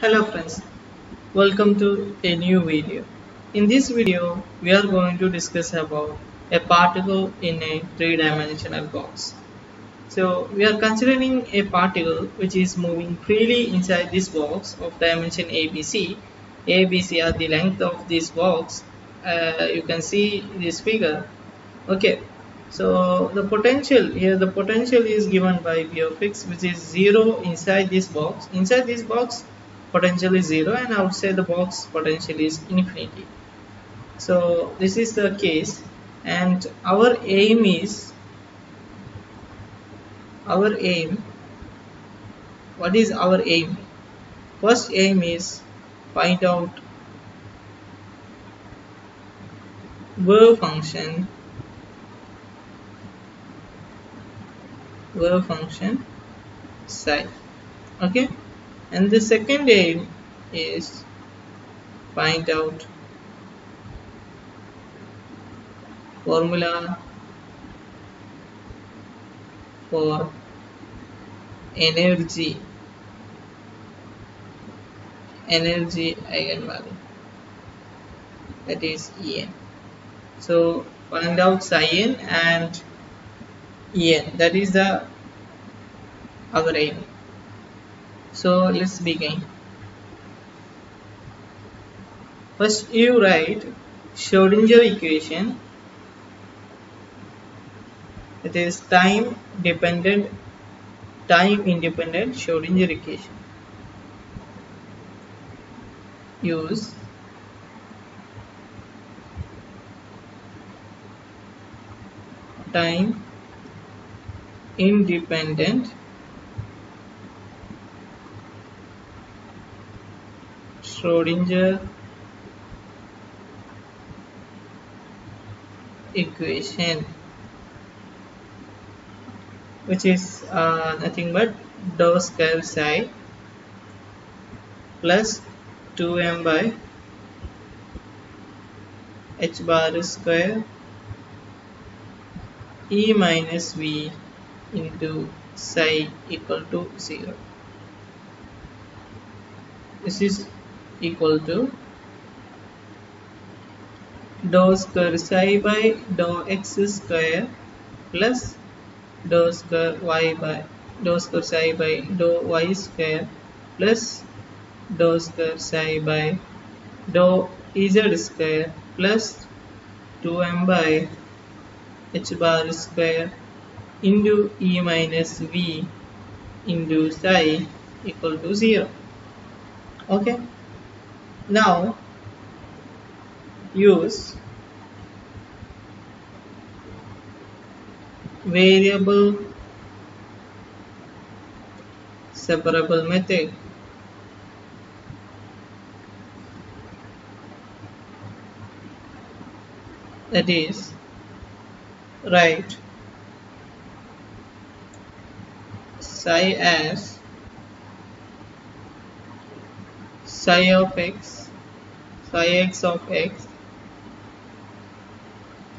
Hello friends, welcome to a new video. In this video, we are going to discuss about a particle in a three-dimensional box. So we are considering a particle which is moving freely inside this box of dimension ABC. ABC are the length of this box. You can see this figure. Okay, so the potential is given by V of x, which is 0 inside this box. Inside this box potential is 0 and outside the box potential is infinity. So this is the case, and our aim what is our aim? First aim is find out wave function psi. Okay, and the second aim is find out formula for energy eigenvalue, that is En. So find out psi n and En, that is the our aim. So let's begin. First you write Schrodinger equation, it is time independent Schrodinger equation. Use time independent Schrodinger equation, which is nothing but dou square psi plus 2m by h bar square E minus V into psi equal to 0. This is equal to dou square psi by dou x square plus dou square psi by dou y square plus dou square psi by dou z square plus 2m by h bar square into E minus V into psi equal to 0. Okay, now use variable separable method. That is, write psi as psi of x, psi x of x,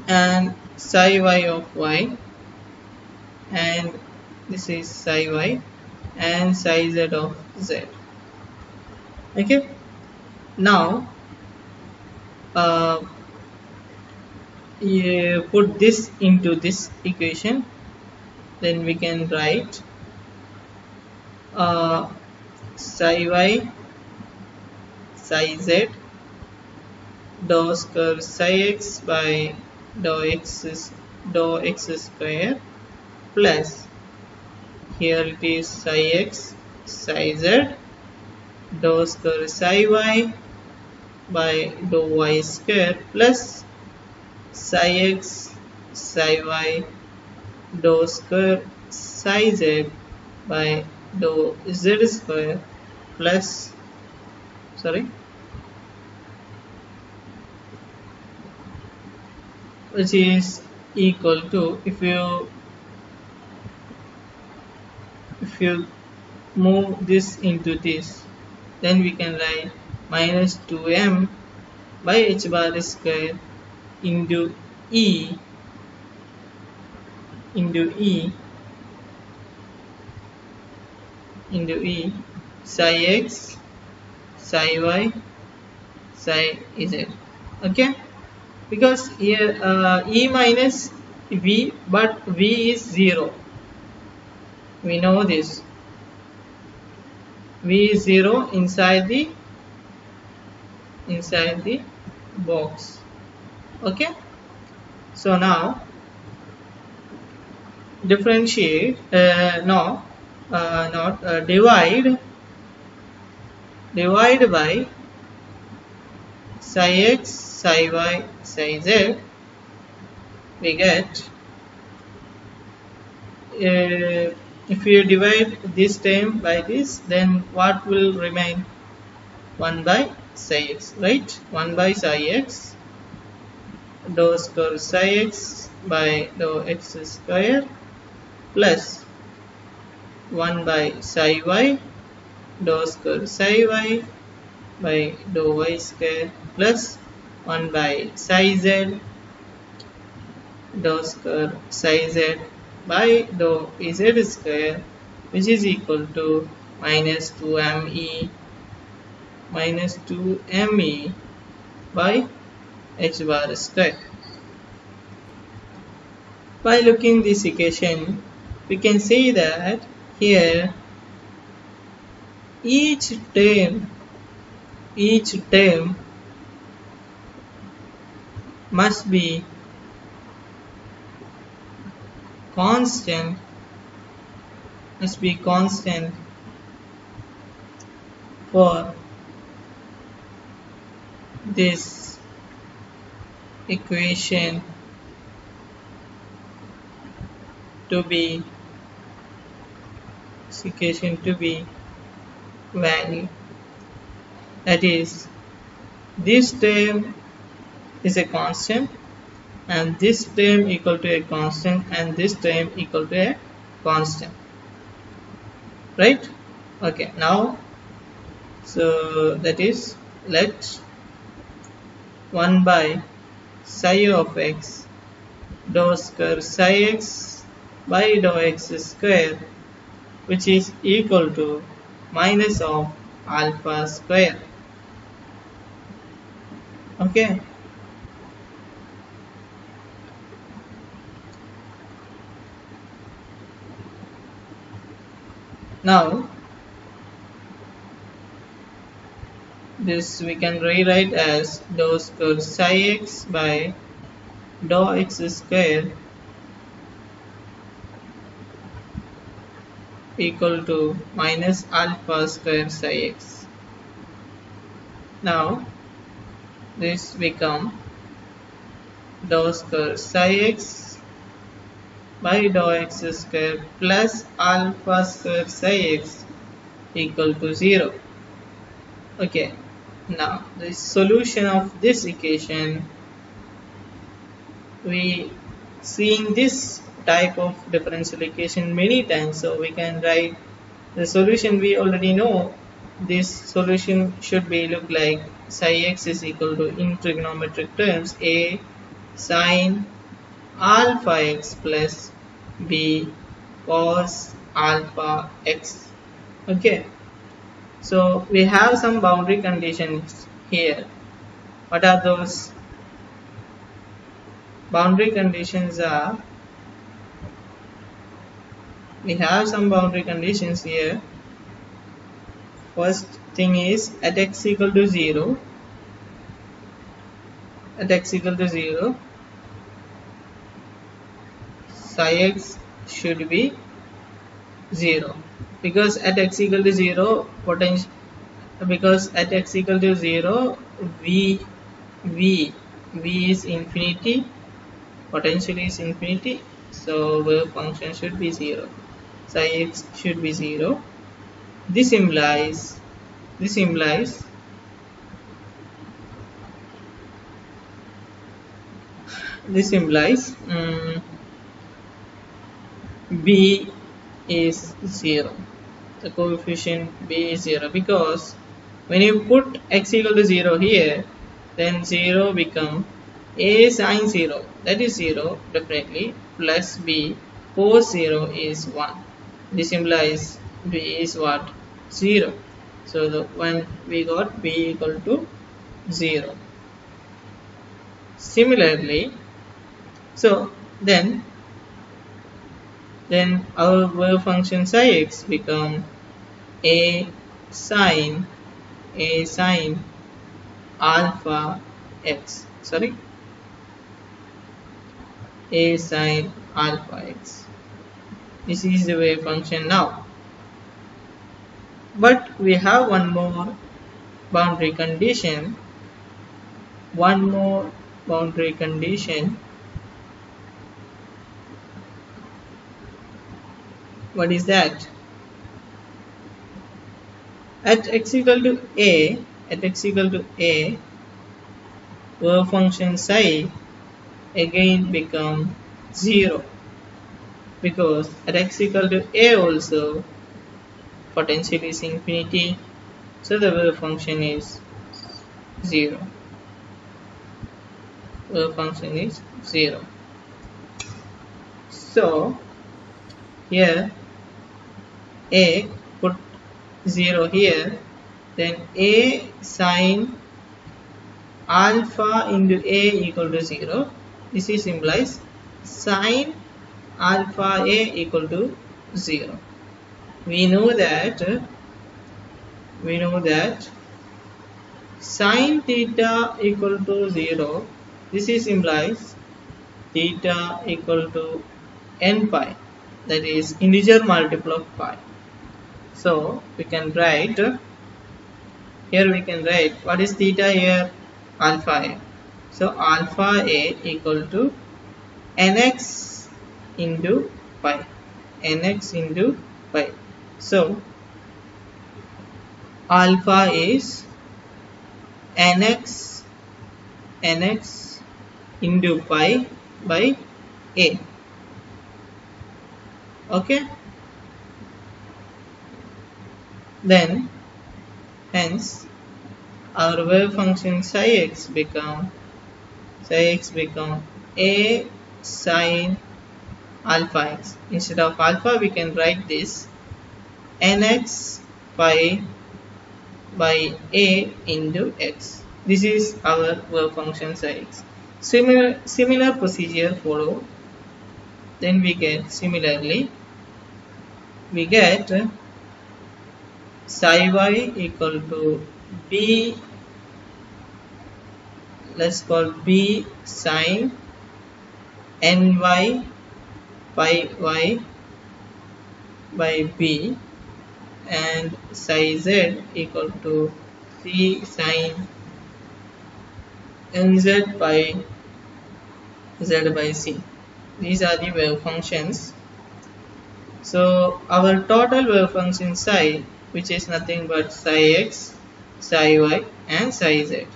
and psi y of y, and this is psi y, and psi z of z. Okay, now you put this into this equation, then we can write psi y, psi z, dou square psi x by dou x square plus, here it is psi x, psi z, dou square psi y by dou y square plus psi x, psi y, dou square psi z by dou z square plus, which is equal to, if you move this into this, then we can write minus 2m by h bar square into E psi x, psi y psi z. Okay, because here e minus v, but v is 0. We know this. V is 0 inside the box. Okay, so now differentiate no not divide by psi x psi y psi z. We get if you divide this term by this, then what will remain? 1 by psi x, right? 1 by psi x dou square psi x by dou x square plus 1 by psi y dou square psi y by dou y square plus 1 by psi z dou square psi z by dou z square, which is equal to minus 2me by h bar square. By looking this equation, we can say that here each term must be constant for this equation to be valid. That is, this term is a constant, and this term equal to a constant, and this term equal to a constant, right? Okay, now so that is, let 1 by psi of x dou square psi x by dou x square, which is equal to minus of alpha square. Okay, now this we can rewrite as dou square psi x by dou x square equal to minus alpha square psi x. Now this become dou square psi x by dou x square plus alpha square psi x equal to 0. Okay, now the solution of this equation, we seeing this type of differential equation many times, so we can write the solution. We already know this solution should be look like psi x is equal to, in trigonometric terms, a sin alpha x plus b cos alpha x. Okay, so we have some boundary conditions here. What are those? Boundary conditions are, we have some boundary conditions here. First thing is, at x equal to 0, psi x should be 0, because at x equal to 0 v is infinity, potential is infinity, so wave function should be 0. Psi x should be 0. This implies b is 0. The coefficient b is 0, because when you put x equal to 0 here, then 0 become a sin 0, that is 0 definitely, plus b cos 0 is 1. This implies b is what? 0. So when we got b equal to 0. Similarly, so then our wave function psi x become a sine alpha x. Sorry, a sine alpha x. This is the wave function now. But we have one more boundary condition. One more boundary condition. What is that? At x equal to a, wave function psi again become 0, because at x equal to a also potential is infinity, so the wave function is 0. Wave function is 0. So here a, put 0 here, then a sine alpha into a equal to 0. This is implies sine alpha a equal to 0. We know that sine theta equal to 0. This is implies theta equal to n pi, that is integer multiple of pi. So we can write here, we can write what is theta here? Alpha a. So alpha a equal to nx into pi, nx into pi. So alpha is nx into pi by a. Okay, then hence our wave function psi x become a sine alpha x. Instead of alpha we can write this nx pi by a into x. This is our wave function psi x. Similar procedure follow. Then we get psi y equal to b, let's call b sine ny pi y by b, and psi z equal to c sine nz by z by c. These are the wave functions. So our total wave function psi, which is nothing but psi x, psi y and psi z.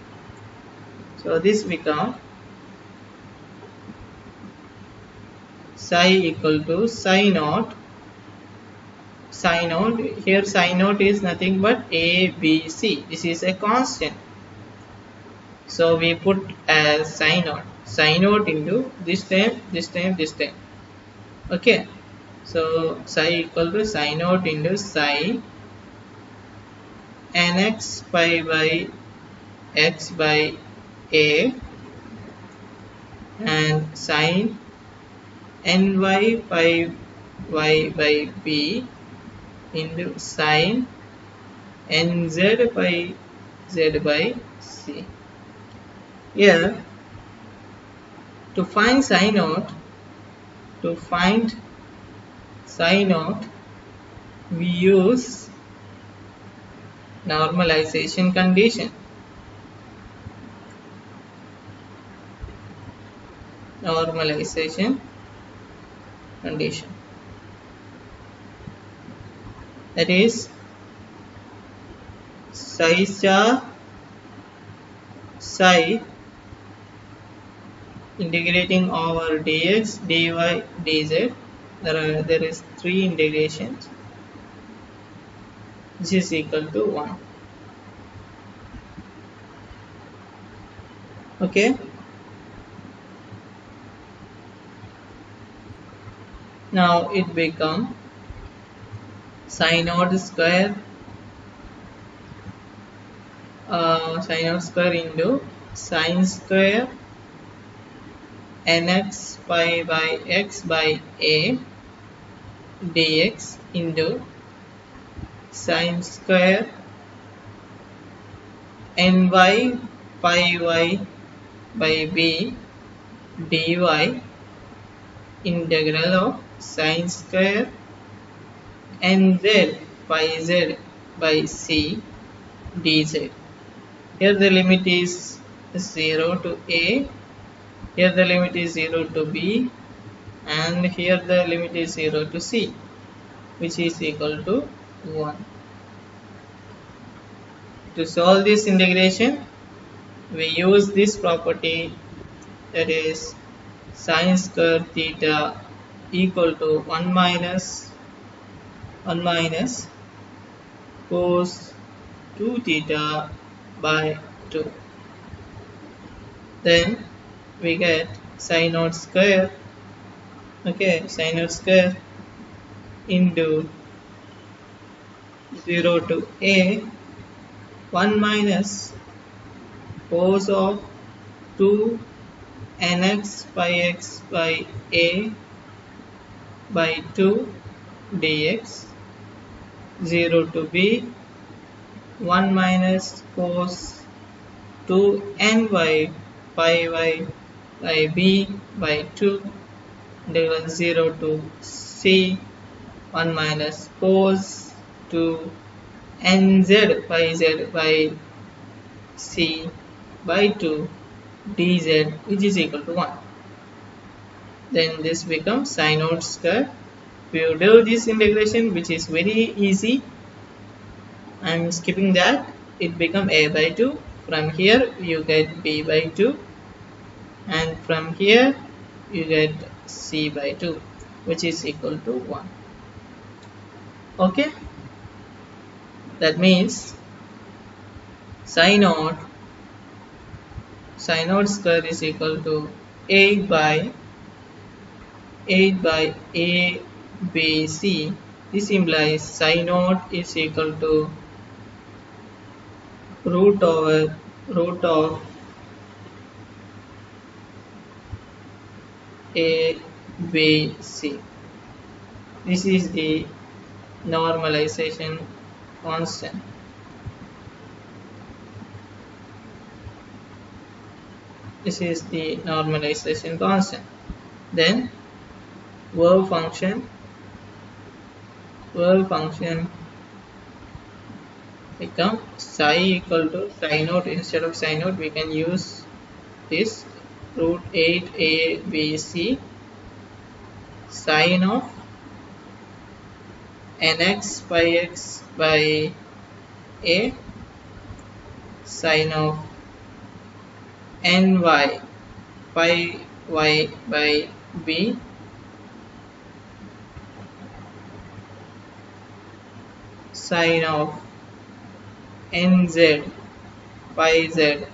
So this become psi equal to psi naught. Here psi naught is nothing but a, b, c. This is a constant. So we put as psi naught into this time. Okay. So psi equal to psi naught into psi nx pi by x by a and sine ny pi y by b into sine nz by z by c. Here to find psi naught we use normalization condition. That is psi star psi integrating over dx, dy, dz. There is 3 integrations. This is equal to 1. Okay. Now it become psi naught square sin naught square into sin square nx pi by x by a dx into sin square ny pi y by b dy integral of sin square nz pi z by c dz. Here the limit is 0 to a, here the limit is 0 to b, and here the limit is 0 to c, which is equal to 1. To solve this integration, we use this property, that is sin square theta equal to 1 minus cos 2 theta by 2. Then we get sin naught square, sin naught square into 0 to a 1 minus cos of 2 nx pi x by a by 2 dx 0 to b 1 minus cos 2 ny pi y by b by 2 integral 0 to c 1 minus cos 2 nz pi z by c by 2 dz, which is equal to 1. Then this becomes sin naught square. If you do this integration, which is very easy, I am skipping that, it becomes a by 2. From here you get b by 2, and from here you get c by 2, which is equal to 1. Okay, that means sin naught square is equal to 8 by a b c. This implies sin naught is equal to root of a b c. This is the normalization constant. This is the normalization constant. Then verb function become psi equal to sin naught. Instead of sin naught, we can use this root 8 a b c sin of nx pi x by a sin of ny pi y by b sin of nz pi z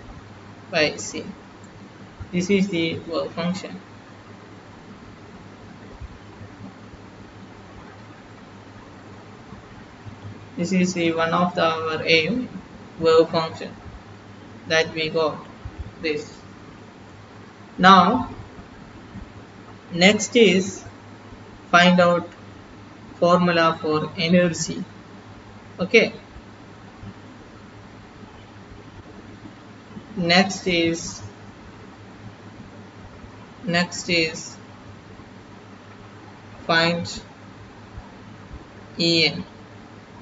by c. This is the verb function. This is the one of our aim, verb function, that we got this. Now next is find out formula for energy. Okay, next is find En.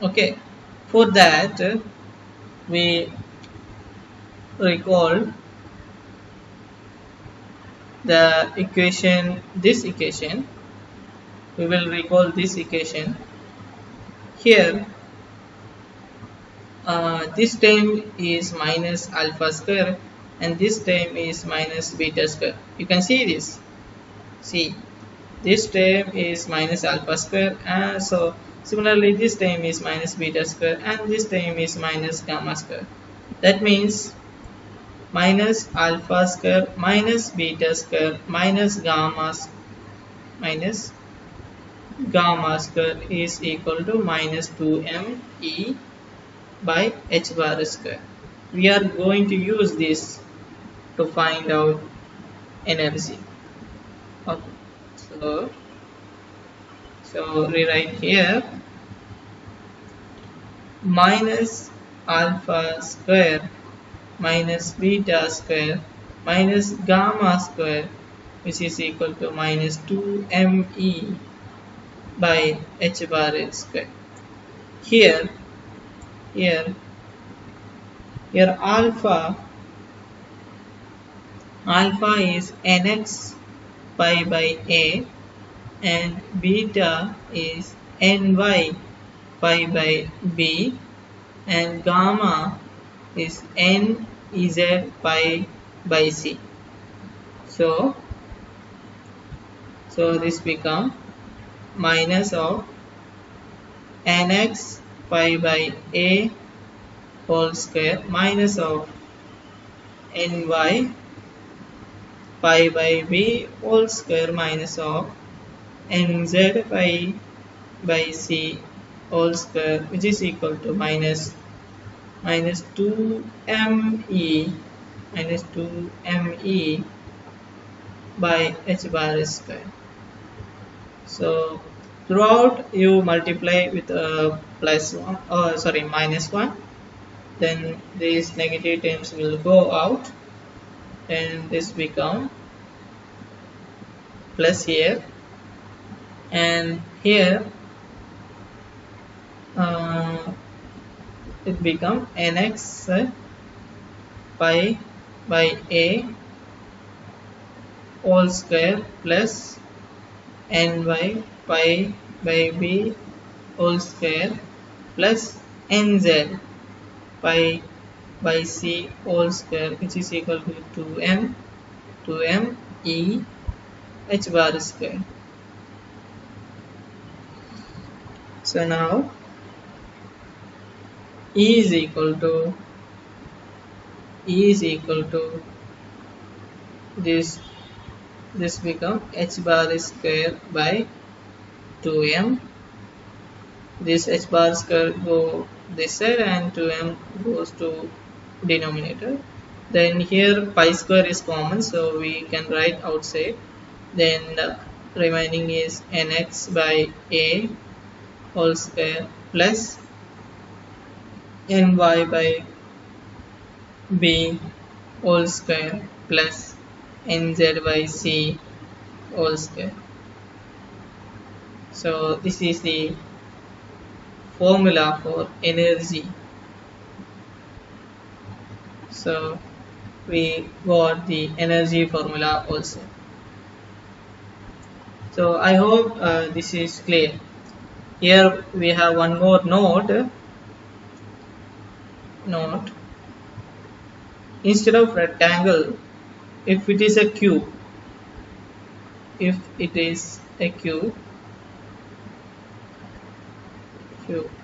Okay, for that we recall the equation, we will recall this equation. Here this term is minus alpha square and this term is minus beta square. You can see this. See, this term is minus alpha square, and so similarly this term is minus beta square, and this term is minus gamma square. That means minus alpha square minus beta square minus gamma square is equal to minus 2m e by h bar square. we are going to use this to find out energy. Okay, so rewrite here minus alpha square minus beta square minus gamma square, which is equal to minus 2me by h bar l square. Here, here, here alpha is nx pi by a and beta is ny pi by b and gamma is nz pi by c. So this become minus of nx pi by a whole square minus of ny pi by b whole square minus of nz pi by c whole square, which is equal to minus 2me by h bar square. So throughout you multiply with minus 1, then these negative terms will go out and this become plus here, and here it become nx pi by a whole square plus ny pi by b whole square plus nz pi by c whole square, which is equal to 2m e h bar square. So now E is equal to this become h bar square by 2m. This h bar square go this side and 2m goes to denominator. Then here pi square is common, so we can write outside. Then the remaining is nx by a whole square plus ny by b whole square plus nz by c whole square. So this is the formula for energy. So we got the energy formula also. So I hope this is clear. Here we have one more note. Instead of rectangle, if it is a cube,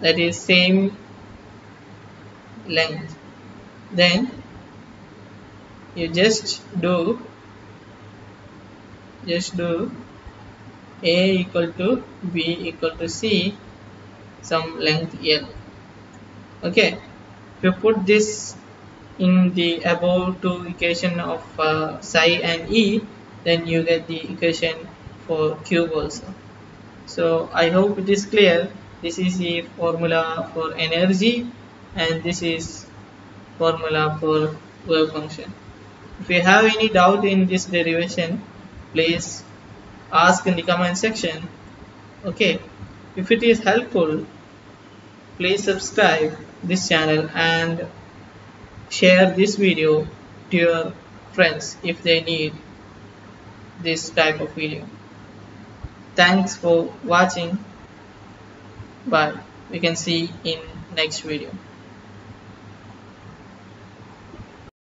that is same length, then you just do a equal to b equal to c some length l. Okay, if you put this in the above two equation of psi and e, then you get the equation for cube also. So I hope it is clear. This is the formula for energy and this is formula for wave function. If you have any doubt in this derivation, please ask in the comment section. Okay, if it is helpful, please subscribe this channel and share this video to your friends if they need this type of video. Thanks for watching. Bye. We can see in next video.